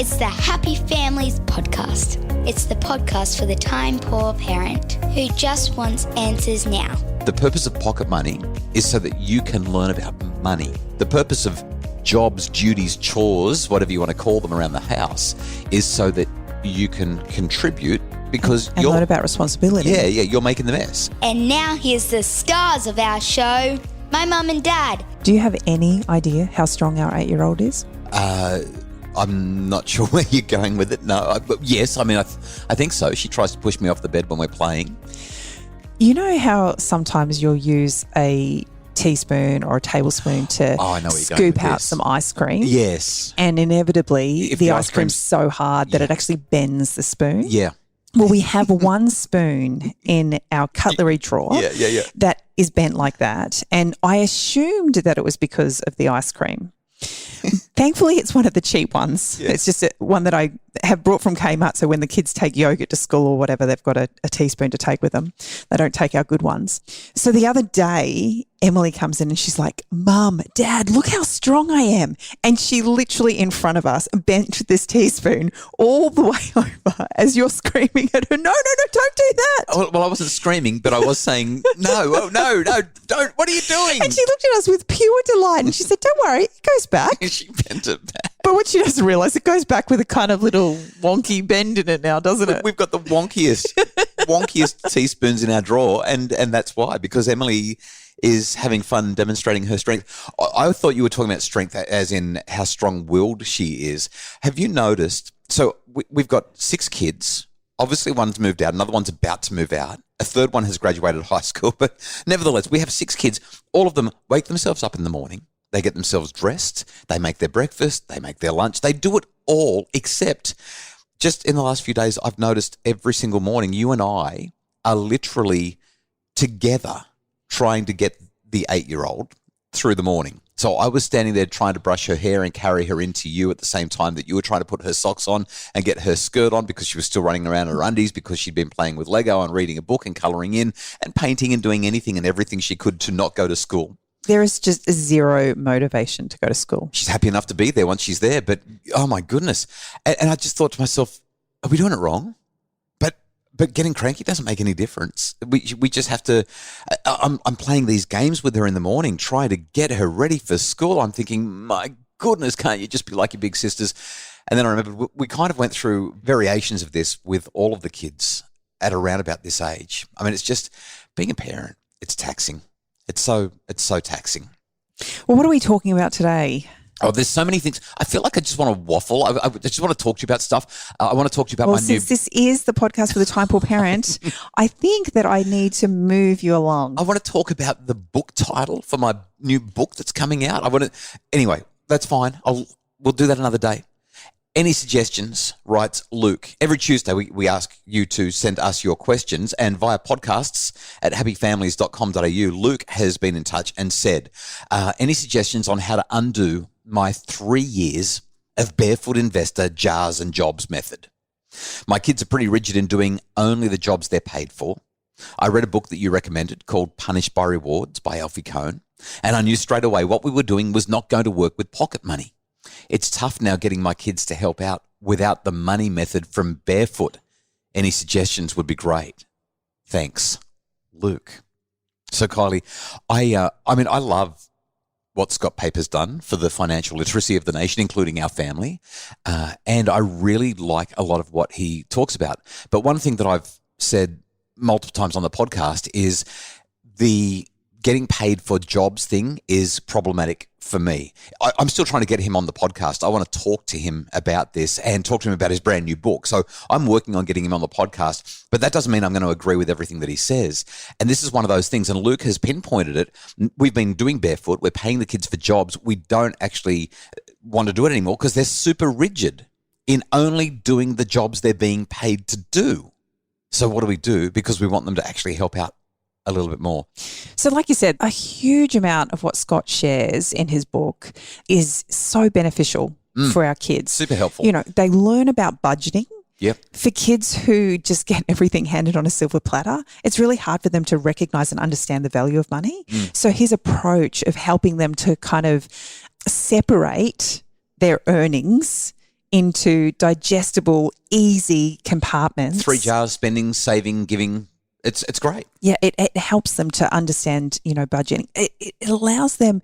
It's the Happy Families podcast. It's the podcast for the time-poor parent who just wants answers now. The purpose of pocket money is so that you can learn about money. The purpose of jobs, duties, chores, whatever you want to call them around the house, is so that you can contribute because you're learn about responsibility. Yeah, you're making the mess. And now here's the stars of our show, my mum and dad. Do you have any idea how strong our 8-year-old is? I'm not sure where you're going with it. No, but yes, I mean, I think so. She tries to push me off the bed when we're playing. You know how sometimes you'll use a teaspoon or a tablespoon to scoop out some ice cream? Yes. And inevitably, the ice cream's so hard that it actually bends the spoon? Yeah. Well, we have one spoon in our cutlery drawer that is bent like that. And I assumed that it was because of the ice cream. Thankfully, it's one of the cheap ones. Yes. It's just one that I have brought from Kmart. So when the kids take yogurt to school or whatever, they've got a teaspoon to take with them. They don't take our good ones. So the other day, Emily comes in and she's like, Mum, Dad, look how strong I am. And she literally in front of us bent this teaspoon all the way over as you're screaming at her, no, don't do that. Well, I wasn't screaming, but I was saying, no, don't. What are you doing? And she looked at us with pure delight and she said, don't worry, it goes back. She bent it back. But what she doesn't realise, it goes back with a kind of little wonky bend in it now, doesn't it? We've got the wonkiest teaspoons in our drawer, and that's why, because Emily is having fun demonstrating her strength. I thought you were talking about strength as in how strong-willed she is. Have you noticed? So we've got 6 kids. Obviously, one's moved out. Another one's about to move out. A third one has graduated high school. But nevertheless, we have 6 kids. All of them wake themselves up in the morning. They get themselves dressed. They make their breakfast. They make their lunch. They do it all, except just in the last few days, I've noticed every single morning you and I are literally together trying to get the 8-year-old through the morning. So I was standing there trying to brush her hair and carry her into you at the same time that you were trying to put her socks on and get her skirt on because she was still running around in her undies because she'd been playing with Lego and reading a book and colouring in and painting and doing anything and everything she could to not go to school. There is just zero motivation to go to school. She's happy enough to be there once she's there, but oh my goodness. And I just thought to myself, are we doing it wrong? But getting cranky doesn't make any difference. We just have to. I'm playing these games with her in the morning, trying to get her ready for school. I'm thinking, my goodness, can't you just be like your big sisters? And then I remember we kind of went through variations of this with all of the kids at around about this age. I mean, it's just being a parent. It's taxing. It's so taxing. Well, what are we talking about today? Oh, there's so many things. I feel like I just want to waffle. I just want to talk to you about stuff. I want to talk to you about my new... Since this is the podcast for the time poor parent, I think that I need to move you along. I want to talk about the book title for my new book that's coming out. Anyway, that's fine. We'll do that another day. Any suggestions, writes Luke. Every Tuesday we ask you to send us your questions, and via podcasts at happyfamilies.com.au, Luke has been in touch and said, any suggestions on how to undo my 3 years of barefoot investor jars and jobs method? My kids are pretty rigid in doing only the jobs they're paid for. I read a book that you recommended called Punished by Rewards by Alfie Kohn, and I knew straight away what we were doing was not going to work with pocket money. It's tough now getting my kids to help out without the money method from barefoot. Any suggestions would be great. Thanks, Luke. So Kylie, I love what Scott Paper's done for the financial literacy of the nation, including our family. And I really like a lot of what he talks about. But one thing that I've said multiple times on the podcast is the getting paid for jobs thing is problematic for me. I'm still trying to get him on the podcast. I want to talk to him about this and talk to him about his brand new book. So I'm working on getting him on the podcast, but that doesn't mean I'm going to agree with everything that he says. And this is one of those things, and Luke has pinpointed it. We've been doing barefoot. We're paying the kids for jobs. We don't actually want to do it anymore because they're super rigid in only doing the jobs they're being paid to do. So what do we do? Because we want them to actually help out a little bit more. So like you said, a huge amount of what Scott shares in his book is so beneficial for our kids. Super helpful. You know, they learn about budgeting. Yep. For kids who just get everything handed on a silver platter, it's really hard for them to recognise and understand the value of money. So his approach of helping them to kind of separate their earnings into digestible, easy compartments. 3 jars: spending, saving, giving. It's great. Yeah, it helps them to understand, budgeting. It allows them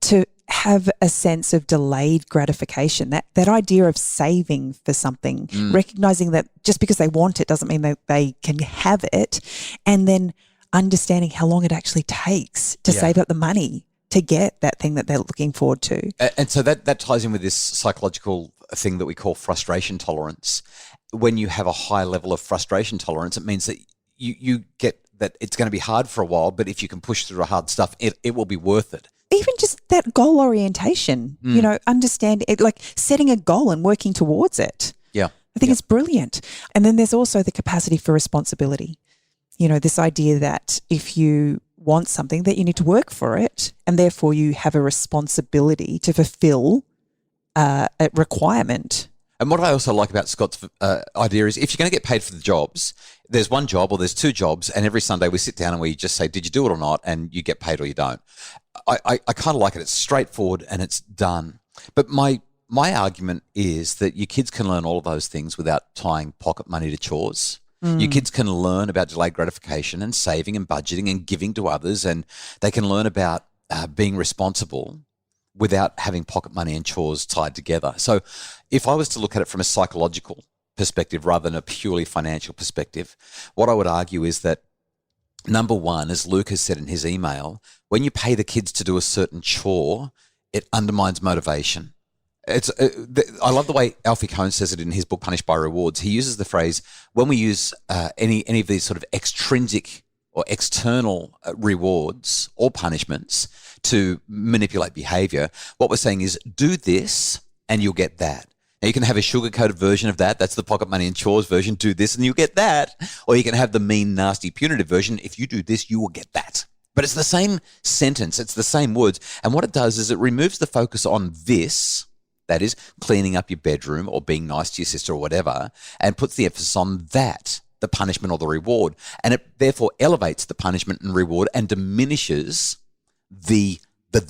to have a sense of delayed gratification, that idea of saving for something, recognizing that just because they want it doesn't mean that they can have it, and then understanding how long it actually takes to save up the money to get that thing that they're looking forward to. And so that ties in with this psychological thing that we call frustration tolerance. When you have a high level of frustration tolerance, it means that you get that it's going to be hard for a while, but if you can push through the hard stuff, it will be worth it. Even just that goal orientation, understand it, like setting a goal and working towards it. Yeah. I think it's brilliant. And then there's also the capacity for responsibility. This idea that if you want something, that you need to work for it, and therefore you have a responsibility to fulfill a requirement. And what I also like about Scott's idea is if you're going to get paid for the jobs, there's one job or there's 2 jobs, and every Sunday we sit down and we just say, did you do it or not? And you get paid or you don't. I kind of like it. It's straightforward and it's done. But my argument is that your kids can learn all of those things without tying pocket money to chores. Your kids can learn about delayed gratification and saving and budgeting and giving to others, and they can learn about being responsible without having pocket money and chores tied together. So if I was to look at it from a psychological perspective rather than a purely financial perspective, what I would argue is that, number one, as Luke has said in his email, when you pay the kids to do a certain chore, it undermines motivation. I love the way Alfie Kohn says it in his book, Punished by Rewards. He uses the phrase, when we use any of these sort of extrinsic or external rewards or punishments to manipulate behavior, what we're saying is do this and you'll get that. Now, you can have a sugar-coated version of that. That's the pocket money and chores version. Do this and you'll get that. Or you can have the mean, nasty, punitive version. If you do this, you will get that. But it's the same sentence. It's the same words. And what it does is it removes the focus on this, that is cleaning up your bedroom or being nice to your sister or whatever, and puts the emphasis on that, the punishment or the reward. And it therefore elevates the punishment and reward and diminishes the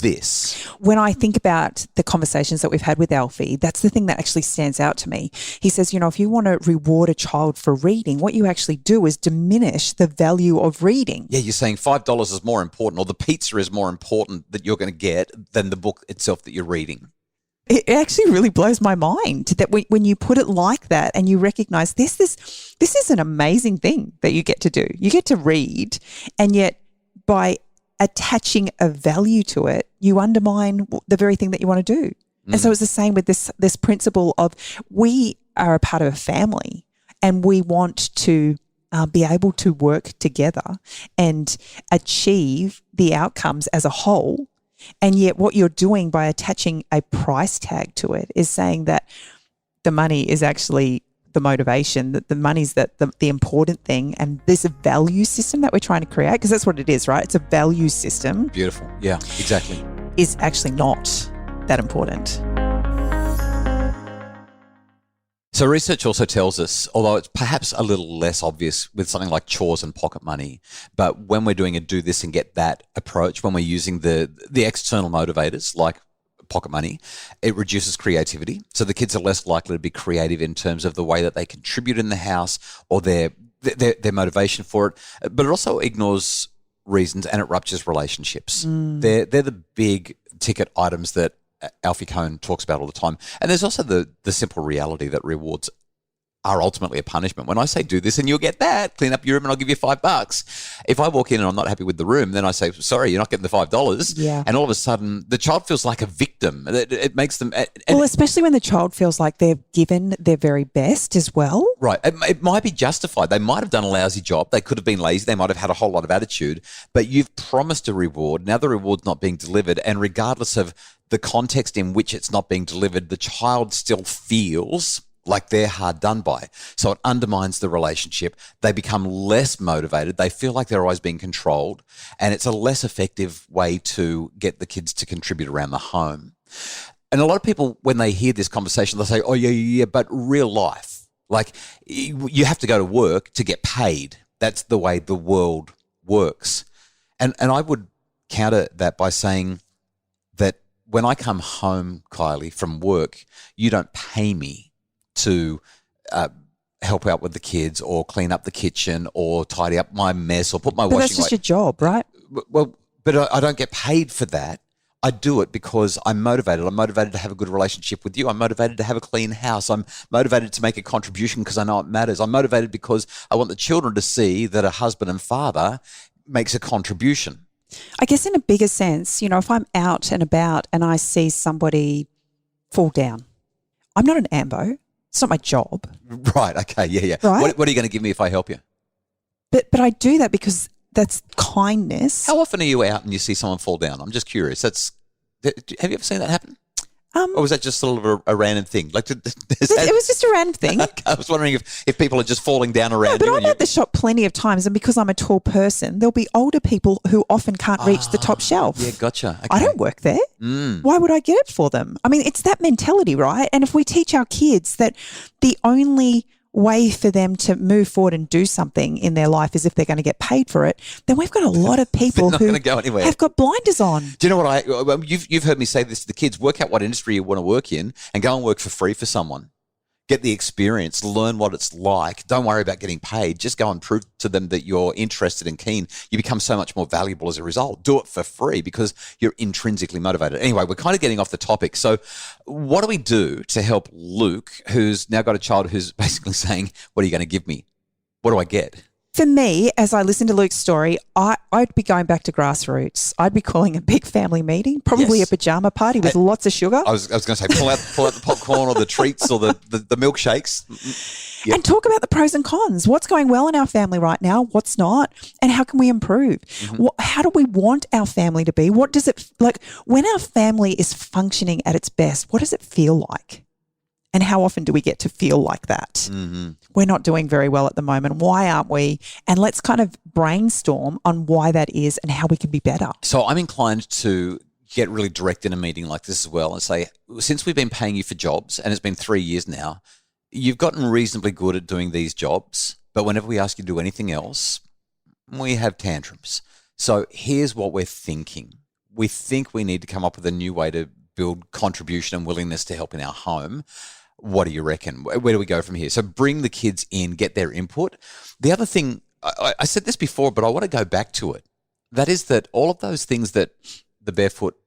this. When I think about the conversations that we've had with Alfie, that's the thing that actually stands out to me. He says, if you want to reward a child for reading, what you actually do is diminish the value of reading. Yeah, you're saying $5 is more important, or the pizza is more important that you're going to get than the book itself that you're reading. It actually really blows my mind that when you put it like that and you recognize this is an amazing thing that you get to do. You get to read, and yet by attaching a value to it, you undermine the very thing that you want to do. And so it's the same with this principle of we are a part of a family and we want to be able to work together and achieve the outcomes as a whole. And yet what you're doing by attaching a price tag to it is saying that the money is actually the motivation, that the money's the important thing, and there's a value system that we're trying to create, because that's what it is, right? It's a value system. Beautiful. Yeah, exactly. Is actually not that important. So research also tells us, although it's perhaps a little less obvious with something like chores and pocket money, but when we're doing a do this and get that approach, when we're using the external motivators like pocket money, it reduces creativity. So the kids are less likely to be creative in terms of the way that they contribute in the house or their motivation for it. But it also ignores reasons and it ruptures relationships. They're the big ticket items that Alfie Kohn talks about all the time. And there's also the simple reality that rewards are ultimately a punishment. When I say do this and you'll get that, clean up your room and I'll give you $5. If I walk in and I'm not happy with the room, then I say, sorry, you're not getting the $5. Yeah. And all of a sudden the child feels like a victim. It makes them... well, especially when the child feels like they've given their very best as well. Right. It might be justified. They might have done a lousy job. They could have been lazy. They might have had a whole lot of attitude. But you've promised a reward. Now the reward's not being delivered. And regardless of the context in which it's not being delivered, the child still feels like they're hard done by. So it undermines the relationship. They become less motivated. They feel like they're always being controlled. And it's a less effective way to get the kids to contribute around the home. And a lot of people, when they hear this conversation, they'll say, oh, yeah, but real life. Like you have to go to work to get paid. That's the way the world works. And I would counter that by saying that when I come home, Kylie, from work, you don't pay me to help out with the kids or clean up the kitchen or tidy up my mess or put my washing. But that's just your job, right? Well, but I don't get paid for that. I do it because I'm motivated. I'm motivated to have a good relationship with you. I'm motivated to have a clean house. I'm motivated to make a contribution because I know it matters. I'm motivated because I want the children to see that a husband and father makes a contribution. I guess in a bigger sense, if I'm out and about and I see somebody fall down, I'm not an ambo. It's not my job. Right. Okay. Yeah. Right? What are you going to give me if I help you? But I do that because that's kindness. How often are you out and you see someone fall down? I'm just curious. Have you ever seen that happen? Or was that just sort of a random thing? It was just a random thing. Okay, I was wondering if people are just falling down around no, but you. I'm at the shop plenty of times, and because I'm a tall person, there'll be older people who often can't reach the top shelf. Yeah, gotcha. Okay. I don't work there. Why would I get it for them? I mean, it's that mentality, right? And if we teach our kids that the only way for them to move forward and do something in their life is if they're going to get paid for it, then we've got a lot of people who have got blinders on. Do you know what you've heard me say this to the kids? Work out what industry you want to work in and go and work for free for someone. Get the experience, learn what it's like. Don't worry about getting paid. Just go and prove to them that you're interested and keen. You become so much more valuable as a result. Do it for free because you're intrinsically motivated. Anyway, we're kind of getting off the topic. So what do we do to help Luke, who's now got a child who's basically saying, what are you going to give me? What do I get? For me, as I listen to Luke's story, I'd be going back to grassroots. I'd be calling a big family meeting, probably a pajama party with lots of sugar. I was going to say pull out the popcorn or the treats or the milkshakes. Yep. And talk about the pros and cons. What's going well in our family right now? What's not? And how can we improve? How do we want our family to be? What does it like when our family is functioning at its best? What does it feel like? And how often do we get to feel like that? We're not doing very well at the moment. Why aren't we? And let's kind of brainstorm on why that is and how we can be better. So I'm inclined to get really direct in a meeting like this as well and say, since we've been paying you for jobs, and it's been 3 years now, you've gotten reasonably good at doing these jobs, but whenever we ask you to do anything else, we have tantrums. So here's what we're thinking. We think we need to come up with a new way to build contribution and willingness to help in our home. What do you reckon? Where do we go from here? So bring the kids in, get their input. The other thing, I said this before, but I want to go back to it. That is that all of those things that the barefoot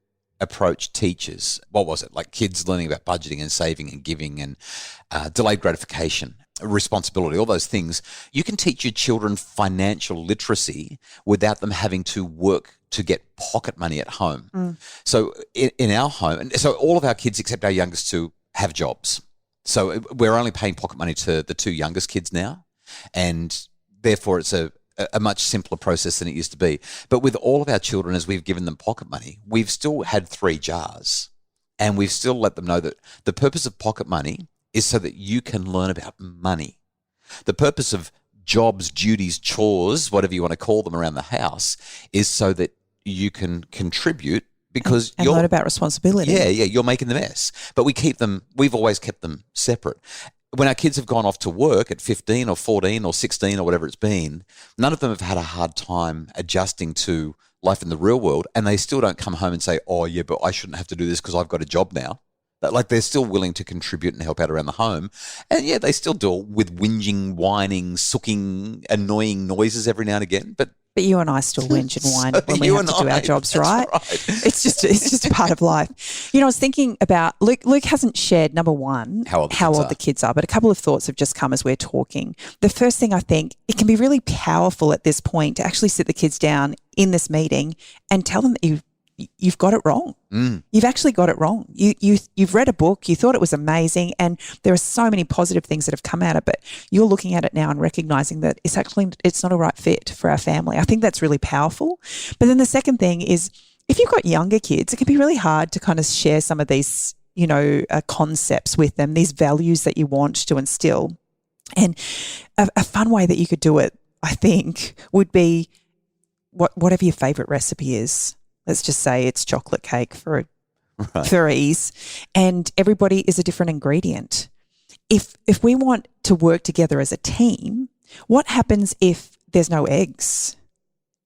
approach teaches, what was it? Like kids learning about budgeting and saving and giving and delayed gratification, responsibility, all those things. You can teach your children financial literacy without them having to work to get pocket money at home. So in our home, and so all of our kids except our youngest two have jobs. So we're only paying pocket money to the two youngest kids now, and therefore it's a much simpler process than it used to be. But with all of our children, as we've given them pocket money, we've still had 3 jars, and we've still let them know that the purpose of pocket money is so that you can learn about money. The purpose of jobs, duties, chores, whatever you want to call them around the house, is so that you can contribute because and you're learn about responsibility. Yeah, you're making the mess. But we've always kept them separate. When our kids have gone off to work at 15 or 14 or 16 or whatever it's been, none of them have had a hard time adjusting to life in the real world, and they still don't come home and say, oh, yeah, but I shouldn't have to do this because I've got a job now. Like they're still willing to contribute and help out around the home. And yeah, they still deal with whinging, whining, sooking, annoying noises every now and again. But you and I still whinge and whine when we have to do our jobs, right? It's just a part of life. I was thinking about Luke hasn't shared, number one, how old the kids are, but a couple of thoughts have just come as we're talking. The first thing, I think it can be really powerful at this point to actually sit the kids down in this meeting and tell them that you've got it wrong. You've actually got it wrong. You've read a book, you thought it was amazing, and there are so many positive things that have come out of it. You're looking at it now and recognizing that it's not a right fit for our family. I think that's really powerful. But then the second thing is, if you've got younger kids, it can be really hard to kind of share some of these, concepts with them, these values that you want to instill. And a fun way that you could do it, I think, would be whatever your favorite recipe is. Let's just say it's chocolate cake for ease, and everybody is a different ingredient. If we want to work together as a team, what happens if there's no eggs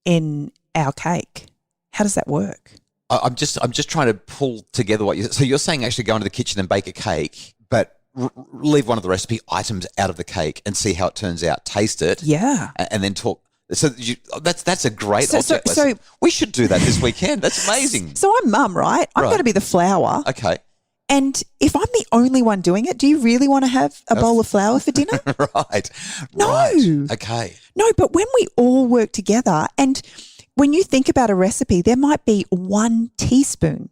in our cake? How does that work? I'm just trying to pull together so you're saying actually go into the kitchen and bake a cake, but leave one of the recipe items out of the cake and see how it turns out. Taste it. Yeah. And then talk. So that's a great object lesson. We should do that this weekend. That's amazing. So I'm mum, right? I'm going to be the flour. Okay. And if I'm the only one doing it, do you really want to have a bowl of flour for dinner? Right. No. Right. Okay. No, but when we all work together, and when you think about a recipe, there might be 1 teaspoon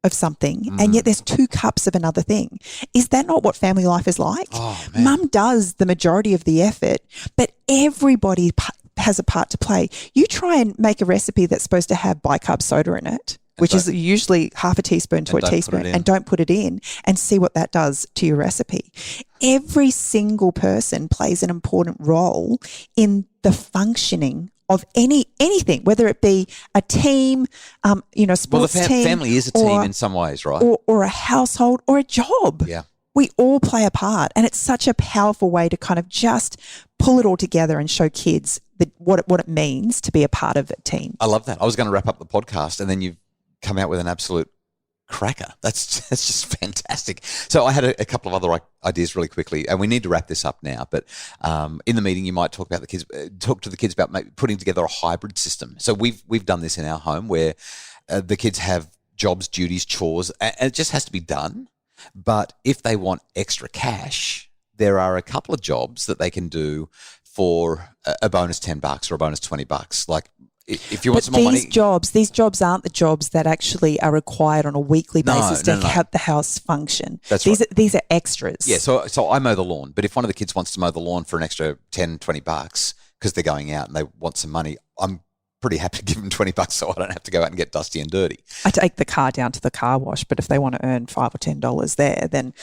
of something and yet there's 2 cups of another thing. Is that not what family life is like? Oh, man. Mum does the majority of the effort, but everybody has a part to play. You try and make a recipe that's supposed to have bicarb soda in it, which is usually half a teaspoon to a teaspoon, and don't put it in, and see what that does to your recipe. Every single person plays an important role in the functioning of anything, whether it be a team, sports team. Family is a team in some ways, right? Or a household or a job. Yeah. We all play a part, and it's such a powerful way to kind of just pull it all together and show kids what it means to be a part of a team. I love that. I was going to wrap up the podcast, and then you've come out with an absolute cracker. That's just fantastic. So I had a couple of other ideas really quickly, and we need to wrap this up now. But in the meeting, you might talk to the kids about maybe putting together a hybrid system. So we've done this in our home where the kids have jobs, duties, chores, and it just has to be done. But if they want extra cash, there are a couple of jobs that they can do for a bonus $10 or a bonus $20. Like if you want some more money. These jobs aren't the jobs that actually are required on a weekly basis to have the house function. These are extras. Yeah, so I mow the lawn, but if one of the kids wants to mow the lawn for an extra $10, $20 because they're going out and they want some money, I'm pretty happy to give them $20 so I don't have to go out and get dusty and dirty. I take the car down to the car wash, but if they want to earn $5 or $10 there, then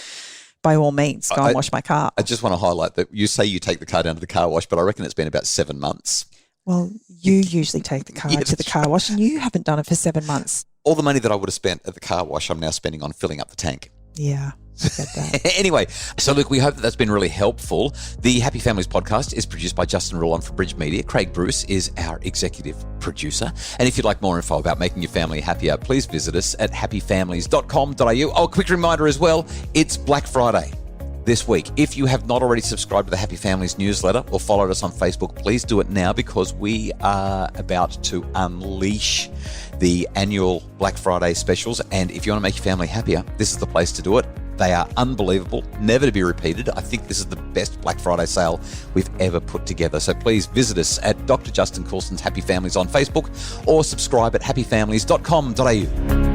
by all means, go and wash my car. I just want to highlight that you say you take the car down to the car wash, but I reckon it's been about 7 months. Well, you usually take the car to the car wash, and you haven't done it for 7 months. All the money that I would have spent at the car wash, I'm now spending on filling up the tank. Yeah, I get that. Anyway, so look, we hope that's been really helpful. The Happy Families podcast is produced by Justin Rulon for Bridge Media. Craig Bruce is our executive producer. And if you'd like more info about making your family happier, please visit us at happyfamilies.com.au. Oh, a quick reminder as well, it's Black Friday this week. If you have not already subscribed to the Happy Families newsletter or followed us on Facebook, please do it now because we are about to unleash the annual Black Friday specials. And if you want to make your family happier, this is the place to do it. They are unbelievable, never to be repeated. I think this is the best Black Friday sale we've ever put together. So please visit us at Dr. Justin Coulson's Happy Families on Facebook or subscribe at happyfamilies.com.au.